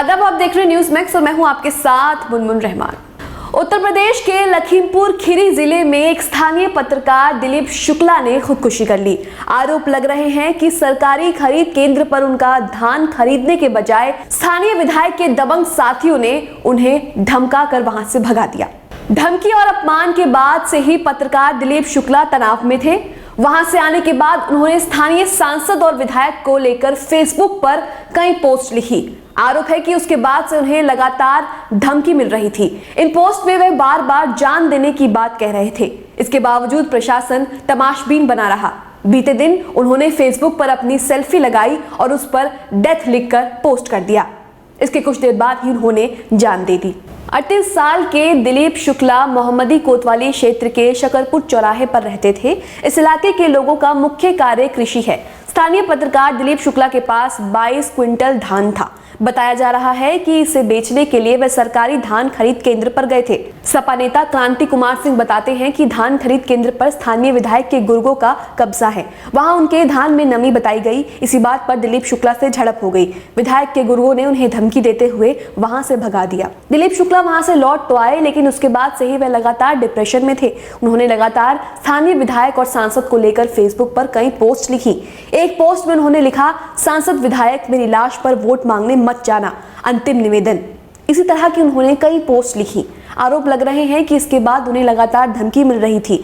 आदाब, आप देख रहे हैं न्यूज मैक्स और मैं हूं आपके साथ मुनमुन रहमान। उत्तर प्रदेश के लखीमपुर खीरी जिले में एक स्थानीय पत्रकार दिलीप शुक्ला ने खुदकुशी कर ली। आरोप लग रहे हैं कि सरकारी खरीद केंद्र पर उनका धान खरीदने के बजाय स्थानीय विधायक के दबंग साथियों ने उन्हें धमका कर वहां से भगा दिया। धमकी और अपमान के बाद से ही पत्रकार दिलीप शुक्ला तनाव में थे। वहां से आने के बाद उन्होंने स्थानीय सांसद और विधायक को लेकर फेसबुक पर कई पोस्ट लिखी। आरोप है कि उसके बाद से उन्हें लगातार धमकी मिल रही थी। इन पोस्ट में वे बार बार जान देने की बात कह रहे थे। इसके बावजूद प्रशासन तमाशबीन बना रहा। बीते दिन उन्होंने फेसबुक पर अपनी सेल्फी लगाई और उस पर डेथ लिखकर पोस्ट कर दिया। इसके कुछ देर बाद ही उन्होंने जान दे दी। 38 साल के दिलीप शुक्ला मोहम्मदी कोतवाली क्षेत्र के शकरपुर चौराहे पर रहते थे। इस इलाके के लोगों का मुख्य कार्य कृषि है। स्थानीय पत्रकार दिलीप शुक्ला के पास 22 क्विंटल धान था। बताया जा रहा है कि इसे बेचने के लिए वे सरकारी धान खरीद केंद्र पर गए थे। सपा नेता क्रांति कुमार सिंह बताते हैं कि धान खरीद केंद्र पर स्थानीय विधायक के गुर्गों का कब्जा है। वहां उनके धान में नमी बताई गई। इसी बात पर दिलीप शुक्ला से झड़प हो गई। विधायक के गुर्गों ने उन्हें धमकी देते हुए वहां से भगा दिया। दिलीप शुक्ला वहां से लौट तो आए, लेकिन उसके बाद से ही वे लगातार डिप्रेशन में थे। उन्होंने लगातार स्थानीय विधायक और सांसद को लेकर फेसबुक पर कई पोस्ट लिखी। एक पोस्ट में उन्होंने लिखा, सांसद विधायक मेरी लाश पर वोट मांगने मत जाना, अंतिम निवेदन। इसी तरह की उन्होंने कई पोस्ट लिखी। आरोप लग रहे हैं कि इसके बाद उन्हें लगातार धमकी मिल रही थी।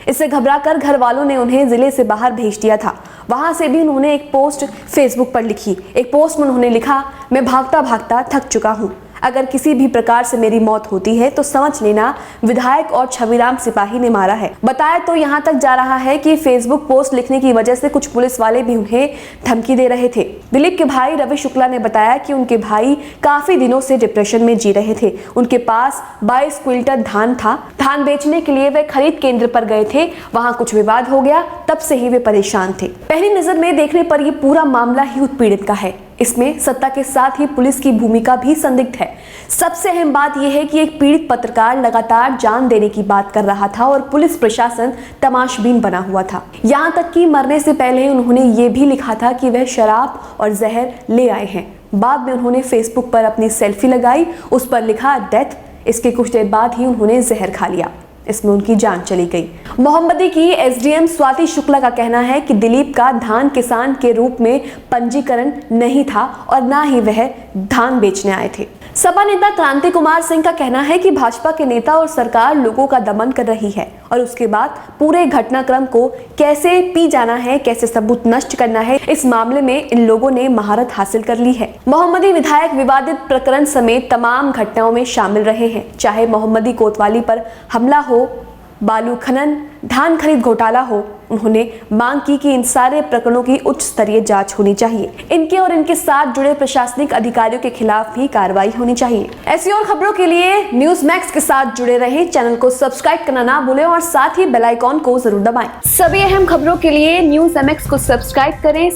इससे घबराकर घर वालों ने उन्हें जिले से बाहर भेज दिया था। वहां से भी उन्होंने एक पोस्ट फेसबुक पर लिखी। एक पोस्ट में उन्होंने लिखा, मैं भागता भागता थक चुका हूं। अगर किसी भी प्रकार से मेरी मौत होती है तो समझ लेना विधायक और छविराम सिपाही ने मारा है। बताया तो यहाँ तक जा रहा है कि फेसबुक पोस्ट लिखने की वजह से कुछ पुलिस वाले भी उन्हें धमकी दे रहे थे। दिलीप के भाई रवि शुक्ला ने बताया कि उनके भाई काफी दिनों से डिप्रेशन में जी रहे थे। उनके पास 22 क्विंटल धान था। धान बेचने के लिए वे खरीद केंद्र पर गए थे। वहां कुछ विवाद हो गया, तब से ही वे परेशान थे। पहली नजर में देखने पर यह पूरा मामला ही उत्पीड़ित का है। इसमें सत्ता के साथ ही पुलिस की भूमिका भी संदिग्ध है। सबसे अहम बात यह है कि एक पीड़ित पत्रकार लगातार जान देने की बात कर रहा था और पुलिस प्रशासन तमाशबीन बना हुआ था। यहाँ तक कि मरने से पहले उन्होंने ये भी लिखा था कि वह शराब और जहर ले आए हैं। बाद में उन्होंने फेसबुक पर अपनी सेल्फी लगाई, उस पर लिखा डेथ। इसके कुछ देर बाद ही उन्होंने जहर खा लिया। इसमें उनकी जान चली गई। मोहम्मदी की एसडीएम स्वाति शुक्ला का कहना है कि दिलीप का धान किसान के रूप में पंजीकरण नहीं था और ना ही वह धान बेचने आए थे। सपा नेता क्रांति कुमार सिंह का कहना है कि भाजपा के नेता और सरकार लोगों का दमन कर रही है और उसके बाद पूरे घटनाक्रम को कैसे पी जाना है, कैसे सबूत नष्ट करना है, इस मामले में इन लोगों ने महारत हासिल कर ली है। मोहम्मदी विधायक विवादित प्रकरण समेत तमाम घटनाओं में शामिल रहे हैं। चाहे मोहम्मदी कोतवाली पर हमला हो, बालू खनन, धान खरीद घोटाला हो, उन्होंने मांग की कि इन सारे प्रकरणों की उच्च स्तरीय जांच होनी चाहिए। इनके और इनके साथ जुड़े प्रशासनिक अधिकारियों के खिलाफ भी कार्रवाई होनी चाहिए। ऐसी और खबरों के लिए न्यूज मैक्स के साथ जुड़े रहें। चैनल को सब्सक्राइब करना ना भूलें और साथ ही बेल आइकॉन को जरूर दबाएं। सभी अहम खबरों के लिए न्यूज मैक्स को सब्सक्राइब करें।